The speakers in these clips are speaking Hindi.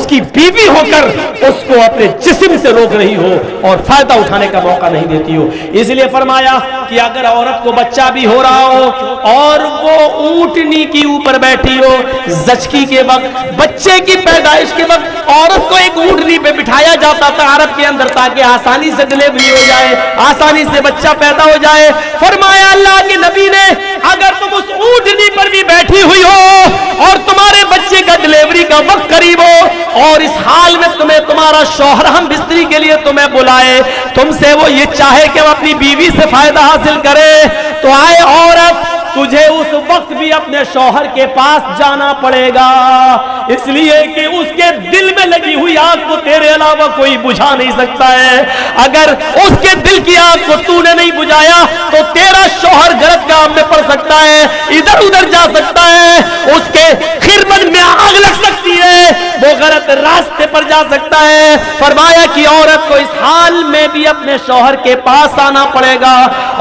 उसकी बीवी होकर उसको अपने जिस्म से रोक रही हो और फायदा उठाने का मौका नहीं देती हो। इसलिए फरमाया कि अगर औरत को बच्चा भी हो रहा हो और वो ऊंटनी की ऊपर बैठी हो, ज़चकी के वक्त, बच्चे की पैदाइश के वक्त औरत को एक ऊंटनी पे बिठाया जाता था अरब के अंदर, ताकि आसानी से डिलीवरी हो जाए, आसानी से बच्चा पैदा हो जाए। फरमाया अल्लाह के नबी ने, अगर तुम उस ऊंटनी पर भी बैठी हुई हो और तुम्हारे बच्चे का डिलीवरी का वक्त करीब हो और इस हाल में तुम्हें तुम्हारा शौहर हम बिस्तरी के लिए तुम्हें बुलाए, तुमसे वो ये चाहे कि वो अपनी बीवी से फायदा हासिल करे, तो आए औरत, तुझे उस वक्त भी अपने शौहर के पास जाना पड़ेगा, इसलिए कि उसके दिल में लगी हुई आग को तेरे अलावा कोई बुझा नहीं सकता है। अगर उसके दिल की आग को तूने नहीं बुझाया तो तेरा शौहर गलत काम में पड़ सकता है, इधर उधर जा सकता है, उसके खिरमत में आग लग सकती है, वो गलत रास्ते पर जा सकता है। फरमाया कि औरत को इस हाल में भी अपने शौहर के पास आना पड़ेगा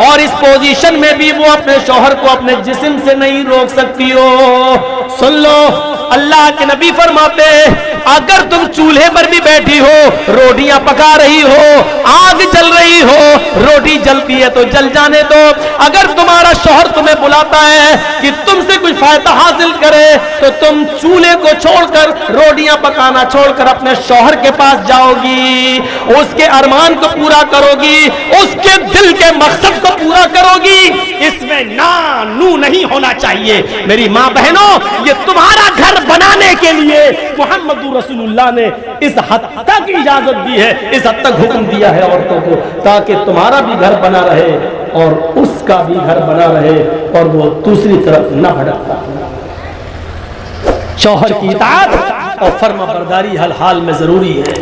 और इस पोजीशन में भी वो अपने शौहर को अपने जिस्म से नहीं रोक सकती हो। सुन लो, अल्लाह के नबी फरमाते हैं, अगर तुम चूल्हे पर भी बैठी हो, रोटियां पका रही हो, आग जल रही हो, रोटी जलती है तो जल जाने दो, अगर तुम्हारा शौहर तुम्हें बुलाता है कि तुमसे कुछ फायदा हासिल करे तो तुम चूल्हे को छोड़कर, रोटियां पकाना छोड़कर अपने शौहर के पास जाओगी, उसके अरमान को पूरा करोगी, उसके दिल के मकसद को पूरा करोगी। इसमें ना नू नहीं होना चाहिए। मेरी माँ बहनों, ये तुम्हारा घर बनाने के लिए मोहम्मद रसूलुल्लाह ने इस हद तक इजाजत दी है, इस हद तक हुक्म दिया है औरतों को, ताकि तुम्हारा भी घर बना रहे और उसका भी घर बना रहे और वो दूसरी तरफ न भटकता। शौहर की इताअत और फर्माबरदारी हर हाल में जरूरी है।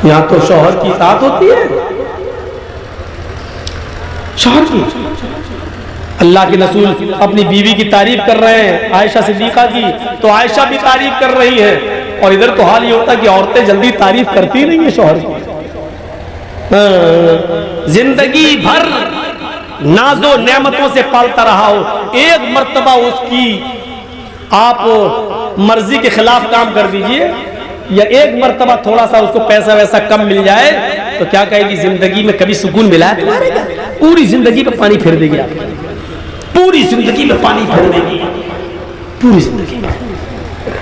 यहां तो शौहर की इताअत होती है, शौहर की। अल्लाह के रसूल अपनी बीवी की तारीफ कर रहे हैं, आयशा सिद्दीका की, तो आयशा भी तारीफ कर रही है। और इधर तो हाल ये होता है कि औरतें जल्दी तारीफ करती नहीं है शौहर की। जिंदगी भर नाजो नेमतों से पालता रहा हो, एक मर्तबा उसकी आप मर्जी के खिलाफ काम कर दीजिए या एक मर्तबा थोड़ा सा उसको पैसा वैसा कम मिल जाए तो क्या कहेगी, जिंदगी में कभी सुकून मिला है तुम्हारे? पूरी जिंदगी में पानी फेर देगी, पूरी जिंदगी में पानी फेर देगी, पूरी जिंदगी में।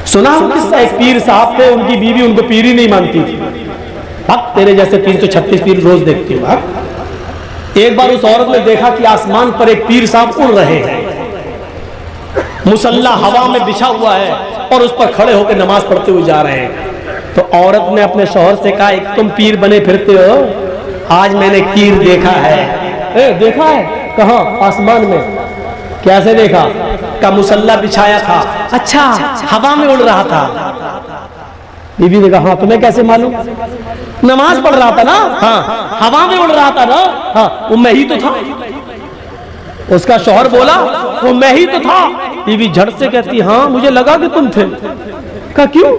सुना हो किस्सा, एक पीर साहब थे, उनकी बीवी उनको पीर ही नहीं मानती थी। अब तेरे जैसे 336 पीर रोज देखती हूँ। एक बार उस औरत ने देखा कि आसमान पर एक पीर साहब उड़ रहे हैं, मुसल्ला हवा में बिछा हुआ है और उस पर खड़े होकर नमाज पढ़ते हुए जा रहे हैं। तो औरत ने अपने शौहर से कहा, एक तुम पीर बने फिरते हो, आज मैंने पीर देखा है। देखा है? कहाँ? आसमान में। कैसे देखा? का मुसल्ला बिछाया था। अच्छा, हवा में उड़ रहा था। बीबी ने कहा, हाँ तुम्हें कैसे मालूम? नमाज पढ़ रहा था ना। हाँ, हवा में उड़ रहा था ना। हाँ, वो मैं ही तो था। उसका शौहर बोला, वो मैं ही तो था। बीवी झट से कहती, हाँ मुझे लगा कि तुम थे। कहा क्यों?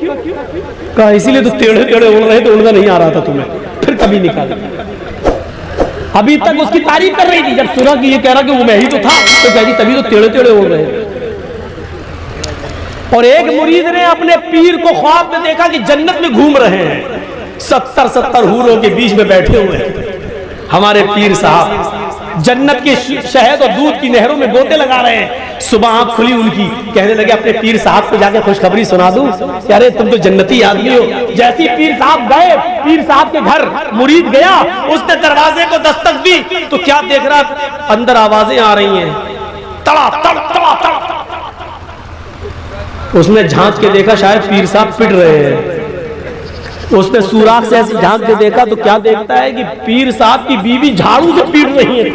कहा इसीलिए तो टेढ़े टेढ़े उड़ रहे थे, उड़ना नहीं आ रहा था तुम्हें, फिर कभी निकाल। अभी तक उसकी तारीफ कर रही थी, जब सुना कि ये कह रहा कि वो मैं ही तो था तो कह रही तभी तो टेढ़े टेढ़े उड़ रहे थे। और एक मुरीद ने अपने पीर को ख्वाब में देखा कि जन्नत में घूम रहे हैं, 70 हूरों के बीच में बैठे हुए हैं। हमारे पीर साहब जन्नत के शहद और दूध की नहरों में गोते लगा रहे हैं। सुबह आंख खुली उनकी, कहने लगे अपने पीर साहब को जाके खुशखबरी सुना दूं, अरे तुम तो जन्नती आदमी हो। जैसे ही पीर साहब गए, पीर साहब के घर मुरीद गया, उसने दरवाजे को दस्तक दी तो क्या देख रहा, अंदर आवाजें आ रही हैं, तड़ा तड़ तड़ा तड़। उसने झांक के देखा, शायद पीर साहब पिट रहे हैं। उसने सुराख से ऐसे झांक के देखा तो क्या देखता है कि पीर साहब की बीवी झाड़ू से पीट रही है।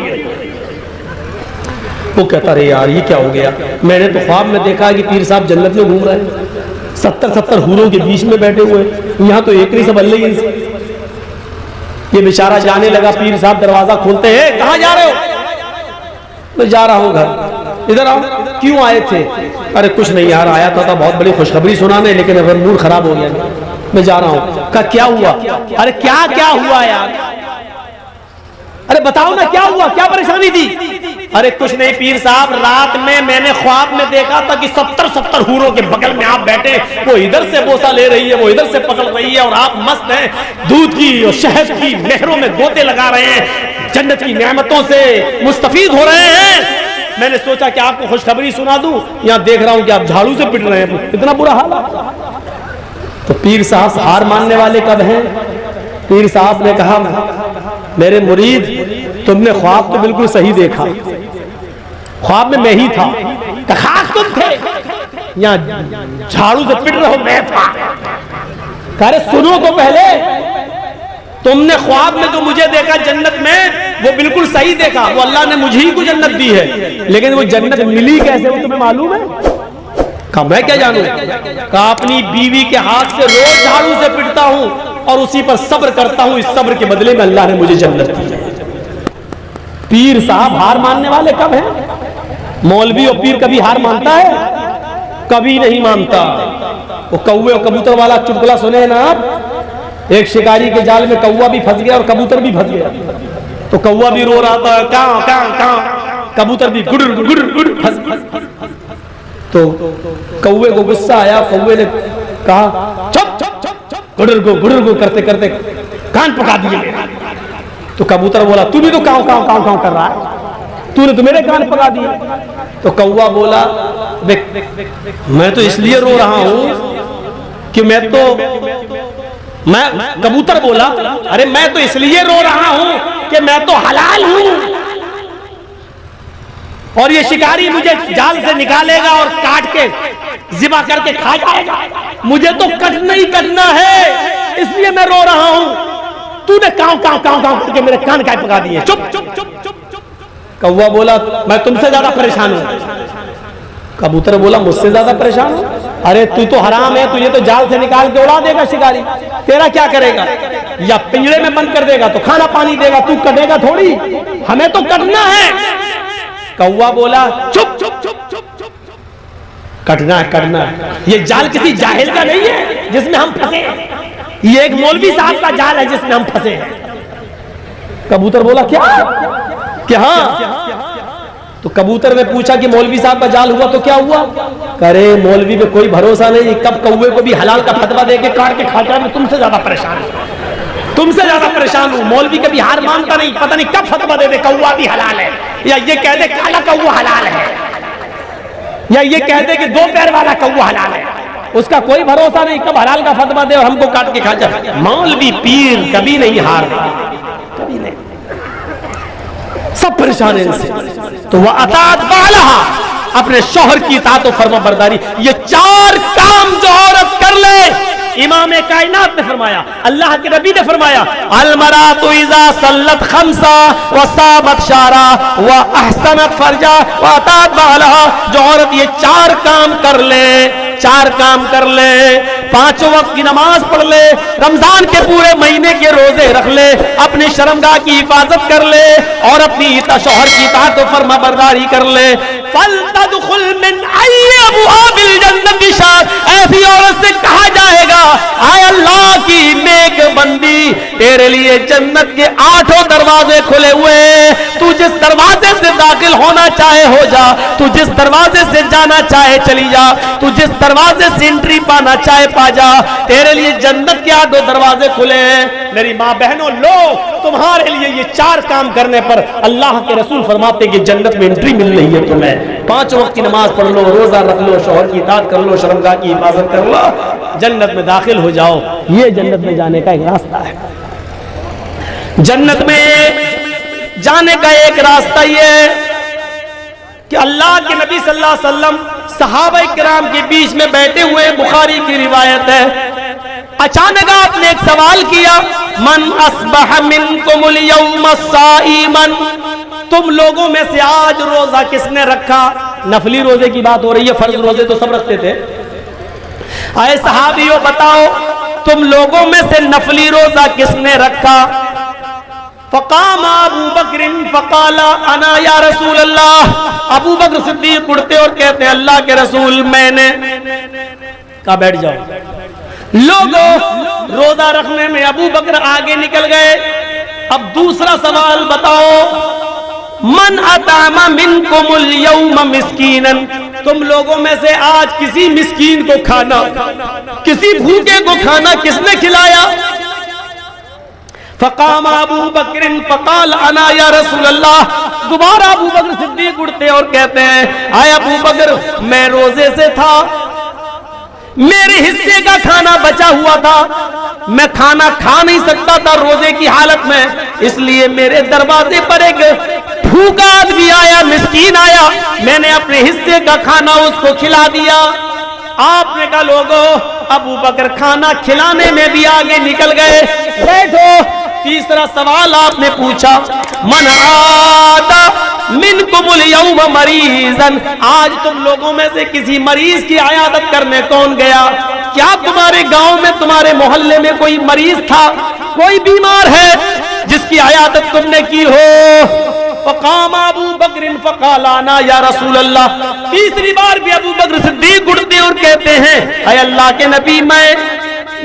वो कहता, अरे यार ये क्या हो गया? मैंने तो ख्वाब में देखा कि पीर साहब जन्नत में घूम रहे हैं, 70 हूरों के बीच में बैठे हुए, यहाँ तो एक नहीं सब अल्लाह ही। ये बेचारा जाने लगा, पीर साहब दरवाजा खोलते हैं, कहाँ जा रहे हो? मैं जा रहा हूँ घर। इधर आओ। क्यों आए थे? अरे कुछ नहीं यार, आया था बहुत बड़ी खुशखबरी सुनाने, लेकिन अगर मूड खराब हो गया, मैं जा रहा हूं। कहा क्या हुआ? अरे क्या क्या हुआ यार? अरे बताओ ना क्या हुआ, क्या परेशानी थी? अरे कुछ नहीं पीर साहब, रात में मैंने ख्वाब में देखा था कि 70 हूरों के बगल में आप बैठे, वो इधर से बोसा ले रही है, वो इधर से पकड़ रही है, और आप मस्त हैं, दूध की और शहद की नहरों में गोते लगा रहे हैं, जन्नत की नेमतों से मुस्तफीद हो रहे हैं। मैंने सोचा कि आपको खुशखबरी सुना दूं, यहां देख रहा हूं कि आप झाड़ू से पिट रहे हैं, इतना बुरा हाल है। तो पीर साहब हार मानने वाले कब हैं? पीर साहब ने कहा, मेरे मुरीद तुमने ख्वाब तो बिल्कुल सही देखा, ख्वाब में मैं ही था, खास तुम थे, यहाँ झाड़ू से पिट रहे हो, मैं था। अरे सुनो तो पहले, तुमने ख्वाब में जो मुझे देखा जन्नत में, वो बिल्कुल सही देखा, वो अल्लाह ने मुझे ही को जन्नत दी है, लेकिन वो जन्नत मिली कैसे वो तुम्हें मालूम है? कहा मैं क्या जानूं? कहा अपनी बीवी के हाथ से रोज झाड़ू से पिटता हूं और उसी पर सब्र करता हूं, इस सब्र के बदले में अल्लाह ने मुझे जन्नत दी है। पीर साहब हार मानने वाले कब हैं? मौलवी और पीर कभी हार मानता है? कभी नहीं मानता। वो कौवे और कबूतर वाला चुटकुला सुने हैं ना आप? एक शिकारी के जाल में कौवा भी फंस गया और कबूतर भी फंस गया, तो कौवा भी रो रहा था, कां कां कां, कबूतर भी गुड़ गुड़ गुड़ फंस। तो कौवे को गुस्सा आया, कौवे ने कहा चुप चुप चुप, गुड़ गुड़ करते करते कान पका दिए। तो कबूतर बोला, तू भी तो कां कां कां कां कर रहा है, तूने तो मेरे कान पका दिए। तो कौवा बोला, मैं तो इसलिए रो रहा हूं कि मैं कबूतर बोला, अरे मैं तो इसलिए रो रहा हूं कि मैं तो हलाल हूं, और ये शिकारी मुझे जाल से निकालेगा और काट के ज़िबा करके खा जाएगा, मुझे तो कटना ही कटना है, इसलिए मैं रो रहा हूं। तूने काव काव काव काव करके मेरे कान काय पका दिए। चुप चुप चुप चुप चुप। कौवा बोला, मैं तुमसे ज्यादा परेशान हूं। कबूतर बोला, मुझसे ज्यादा परेशान हूं? अरे तू तो हराम है, तुझे तो जाल से निकाल के उड़ा देगा शिकारी, तेरा क्या करेगा? या पिंजरे में बंद कर देगा तो खाना पानी देगा, तू कटेगा थोड़ी, हमें तो कटना है। कौवा बोला, चुप चुप चुप चुप चुप, कटना है कटना है। ये जाल किसी जाहिल का नहीं है जिसमें हम फंसे, ये एक मौलवी साहब का जाल है जिसमें हम फंसे हैं। कबूतर बोला, क्या हाँ? तो कबूतर ने पूछा कि मौलवी साहब का जाल हुआ तो क्या हुआ? करे मौलवी पे कोई भरोसा नहीं, कब कौवे को भी हलाल का फतवा देके काट के खाता, मैं तुमसे ज्यादा परेशान हूं, तुमसे ज्यादा परेशान हूं। मौलवी कभी हार मानता नहीं, पता नहीं कब फतवा दे दे कौवा भी हलाल है, या ये कह दे काला कौवा हलाल है, या ये कह दे कि 2 पैर वाला कौवा हलाल है, उसका कोई भरोसा नहीं, कब हलाल का फतवा दे और हमको काट के खा जाए। मौलवी पीर कभी नहीं हार, कभी नहीं, सब परेशान है इनसे। तो वह अतात बालहा, अपने शौहर की इताअत और फर्मा बरदारी, ये 4 काम जो औरत कर ले, इमाम कायनात ने फरमाया, अल्लाह के नबी ने फरमाया, अलमरातु इज़ा सल्लत खम्सा व सामत शारा व अहसनत फरजा व अतात बालहा, जो औरत ये 4 काम कर ले, 4 काम कर ले, 5 वक्त की नमाज पढ़ ले, रमजान के पूरे महीने के रोजे रख ले, अपनी शर्मगाह की हिफाजत कर ले और अपनी शौहर की इताअत और फर्मा बरदारी कर ले, फलतदखुल मिन अय्यि अबवाबिल जन्नति शाद, ऐसी औरत से कहा जाएगा, आय अल्लाह की नेक बंदी, तेरे लिए जन्नत के 8 दरवाजे खुले हुए, तू जिस दरवाजे से दाखिल होना चाहे हो जा, तू जिस दरवाजे से जाना चाहे चली जा, तू जिस दरवाजे से एंट्री पाना चाहे पा जा, तेरे लिए जन्नत के 8 दरवाजे खुले हैं। मेरी माँ बहनों, लो तुम्हारे लिए ये 4 काम करने पर अल्लाह के रसूल फरमाते कि जन्नत में एंट्री मिल रही है तुम्हें। 5 वक्त की नमाज पढ़ लो, रोजा रख लो, शौहर की इताअत कर लो, शर्मगाह की हिफाजत कर लो, जन्नत में दाखिल हो जाओ। ये जन्नत में जाने का एक रास्ता है। जन्नत में जाने का एक रास्ता ये है कि अल्लाह के नबी सल्लल्लाहु अलैहि वसल्लम सहाबा किराम के बीच में बैठे हुए, बुखारी की रिवायत है, अचानक आपने एक सवाल किया, मन अस्बह मिनकुमुल यौम साइमन, तुम लोगों में से आज रोजा किसने रखा? नफली रोजे की बात हो रही है, फर्ज रोजे तो सब रखते थे। आए सहाबियों बताओ, तुम लोगों में से नफली रोजा किसने रखा? फकाम अबू बकर फकाला अना या रसूल अल्लाह, अबू बकर सिद्दीक उठते और कहते हैं, अल्लाह के रसूल मैंने। कहा बैठ जाओ। लोगों रोजा रखने में अबू बकर आगे निकल गए। अब दूसरा सवाल बताओ, मन अतामा मिनकुमुल यौम मिस्कीनन, तुम लोगों में से आज किसी मिस्कीन को खाना, किसी भूखे को खाना किसने खिलाया? फ़क़ाम अबू बकर फ़क़ाल अना या रसूल अल्लाह। दोबारा अबू बकर सिद्दीक उठते और कहते हैं, आए अबू बकर, मैं रोजे से था, मेरे हिस्से का खाना बचा हुआ था, मैं खाना खा नहीं सकता था रोजे की हालत में, इसलिए मेरे दरवाजे पर एक भूखा आदमी आया, मिस्कीन आया, मैंने अपने हिस्से का खाना उसको खिला दिया। आपने कहा लोगों, अबू बकर खाना खिलाने में भी आगे निकल गए। बैठो। तीसरा सवाल आपने पूछा, मन आदा मिनकुमुल यौम मरीजन, आज तुम लोगों में से किसी मरीज की आयादत करने कौन गया? क्या तुम्हारे गांव में, तुम्हारे मोहल्ले में कोई मरीज था, कोई बीमार है जिसकी आयादत तुमने की हो? फ़क़ाम अबू बकर फ़क़ाल अना या रसूल अल्लाह। तीसरी बार भी अबू बकर सिद्दीक उठते और कहते हैं, अय अल्लाह के नबी,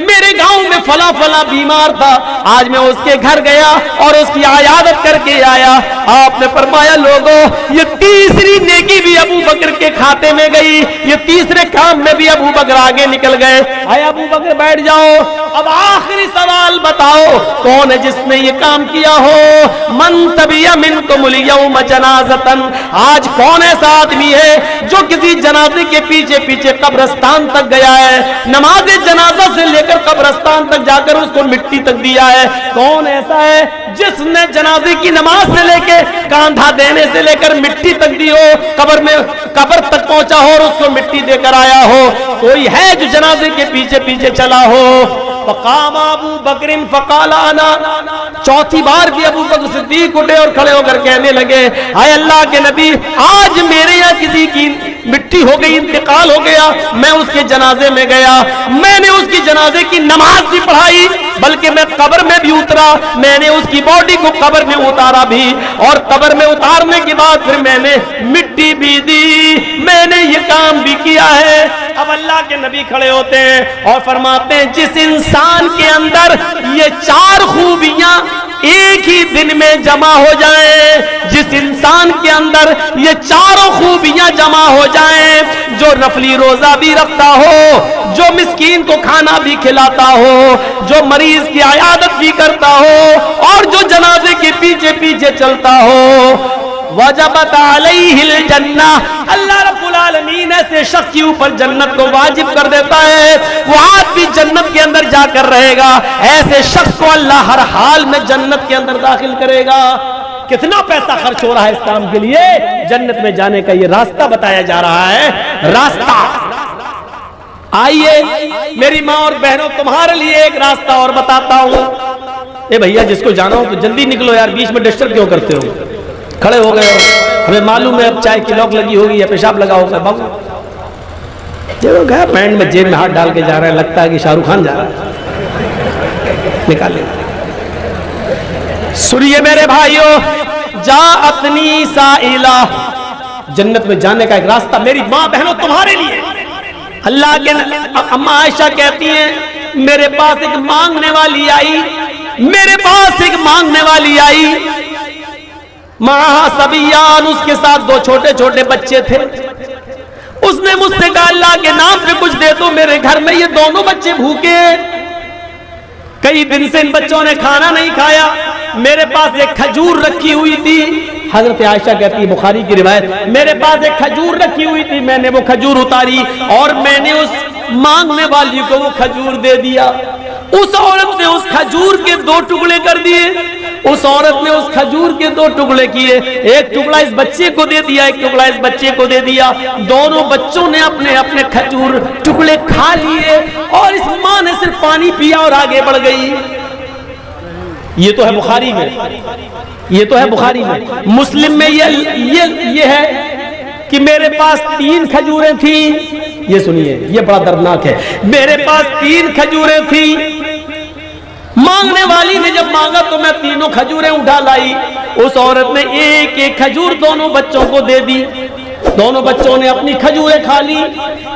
मेरे गांव में फला फला बीमार था, आज मैं उसके घर गया और उसकी आयादत करके आया। आपने फरमाया लोगों, ये तीसरी नेकी भी अबू बकर के खाते में गई, ये तीसरे काम में भी अबू बकर आगे निकल गए। आए अबू बकर बैठ जाओ, अब आखिरी सवाल बताओ, कौन है जिसने ये काम किया हो? मन तबिया मिनकुमुल यौम जनाज़तन, आज कौन ऐसा आदमी है जो किसी जनाजे के पीछे पीछे कब्रिस्तान तक गया है, नमाज जनाजा से लेकर कब्रिस्तान तक जाकर उसको मिट्टी तक दिया है? कौन ऐसा है जिसने जनाजे की नमाज से लेकर कांधा देने से लेकर मिट्टी तक दी हो, कब्र तक पहुंचा हो और उसको मिट्टी देकर आया हो? कोई है जो जनाजे के पीछे पीछे चला हो? फ़क़ाम अबू बकर फ़क़ाल अना। चौथी बार भी अबू बकर सिद्दीक उठे और खड़े होकर कहने लगे, हाय अल्लाह के नबी, आज मेरे यहाँ किसी की मिट्टी हो गई, इंतकाल हो गया, मैं उसके जनाजे में गया, मैंने उसकी जनाजे की नमाज भी पढ़ाई, बल्कि मैं कब्र में भी उतरा, मैंने उसकी बॉडी को कब्र में उतारा भी, और कब्र में उतारने के बाद फिर मैंने मिट्टी भी दी, मैंने ये काम भी किया है। अब अल्लाह के नबी खड़े होते हैं और फरमाते हैं, जिस इंसान के अंदर ये चार खूबियां एक ही दिन में जमा हो जाएं, जिस इंसान के अंदर ये चारों खूबियां जमा हो जाएं, जो नफली रोजा भी रखता हो, जो मिस्कीन को खाना भी खिलाता हो, जो मरीज की आयादत भी करता हो, और जो जनाजे के पीछे पीछे चलता हो, वजबत अलैहिल जन्नह, अल्लाह रब्बुल आलमीन ऐसे शख्स के ऊपर जन्नत को वाजिब कर देता है, वो आज भी जन्नत के अंदर जाकर रहेगा, ऐसे शख्स को अल्लाह हर हाल में जन्नत के अंदर दाखिल करेगा। कितना पैसा खर्च हो रहा है इस काम के लिए? जन्नत में जाने का ये रास्ता बताया जा रहा है। रास्ता, आइए मेरी माँ और बहनों, तुम्हारे लिए एक रास्ता और बताता हूँ। ए भैया, जिसको जाना हो तो जल्दी निकलो यार, बीच में डिस्टर्ब क्यों करते हो? खड़े हो गए हो, हमें मालूम है अब चाय की लॉक लगी होगी या पेशाब लगा होगा। बाबू देखो, गया पैंट में जेब में हाथ डाल के जा रहा है, लगता है कि शाहरुख खान जा रहा है, निकाले। सुनिए मेरे भाइयों, जा अपनी साइला, जन्नत में जाने का एक रास्ता मेरी माँ बहनों तुम्हारे लिए। अल्लाह के अम्मा आयशा कहती हैं, मेरे पास एक मांगने वाली आई, मेरे पास एक मांगने वाली आई, मां सबियान, उसके साथ दो छोटे छोटे बच्चे थे। उसने मुझसे कहा, अल्लाह के नाम पे कुछ दे दो, मेरे घर में ये दोनों बच्चे भूखे हैं, कई दिन से इन बच्चों ने खाना नहीं खाया, मेरे पास एक खजूर रखी हुई थी। हजरत आयशा कहती है, बुखारी की रिवायत, मेरे पास एक खजूर रखी हुई थी, मैंने वो खजूर उतारी और मैंने उस मांगने वाली को वो खजूर दे दिया। उस औरत ने उस खजूर के दो टुकड़े कर दिए, उस औरत ने उस खजूर के दो टुकड़े किए, एक टुकड़ा इस बच्चे को दे दिया, एक टुकड़ा इस बच्चे को दे दिया। दोनों बच्चों ने अपने अपने खजूर टुकड़े खा लिए और इस मां ने सिर्फ पानी पिया और आगे बढ़ गई। ये तो है बुखारी में, ये तो है बुखारी में। मुस्लिम में ये है कि मेरे पास 3 खजूरें थी। ये सुनिए, ये बड़ा दर्दनाक है। मेरे पास 3 खजूरें थी, मांगने वाली ने जब मांगा तो मैं तीनों खजूरें उठा लाई। उस औरत ने एक एक खजूर दोनों बच्चों को दे दी, दोनों बच्चों ने अपनी खजूरें खा ली।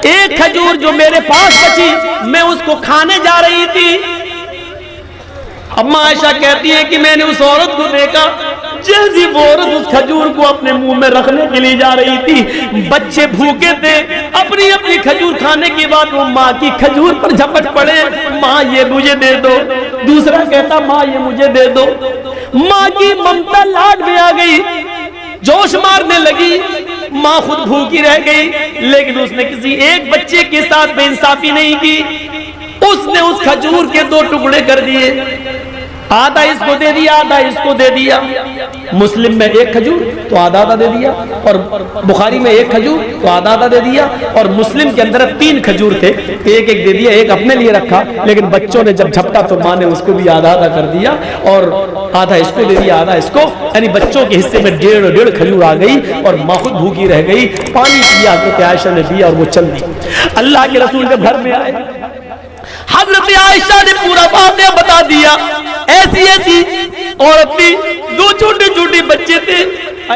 एक खजूर जो मेरे पास बची, मैं उसको खाने जा रही थी। अम्मा आयशा कहती है कि मैंने उस औरत को देखा, जैसी वो औरत उस खजूर को अपने मुंह में रखने के लिए जा रही थी, बच्चे भूखे थे, अपनी अपनी खजूर खाने के बाद वो माँ की खजूर पर झपट पड़े, माँ ये मुझे दे दो। दूसरा कहता माँ ये मुझे दे दो। माँ की ममता लाड में आ गई, जोश मारने लगी, माँ खुद भूखी रह गई, लेकिन उसने किसी एक बच्चे के साथ बेइंसाफी नहीं की। उसने उस खजूर के 2 टुकड़े कर दिए, आधा इसको दे दिया, आधा इसको दे दिया। मुस्लिम में 1 खजूर तो आधा आधा दे दिया, और बुखारी में 1 खजूर तो आधा आधा दे दिया, और मुस्लिम के अंदर 3 खजूर थे, 1-1 दे दिया, 1 अपने लिए रखा, लेकिन बच्चों ने जब झपटा तो माँ ने उसको भी आधा आधा कर दिया, और आधा इसको दे दिया, आधा इसको, यानी बच्चों के हिस्से में 1.5 खजूर आ गई, और माँ खुद भूखी रह गई। पानी पिया, हज़रत आयशा ने दिया और वो चल दी। अल्लाह के रसूल जब घर में आए, हज़रत आयशा ने पूरा वाक़या बता दिया। ऐसी ऐसी औरत थी, 2 छोटे छोटे बच्चे थे,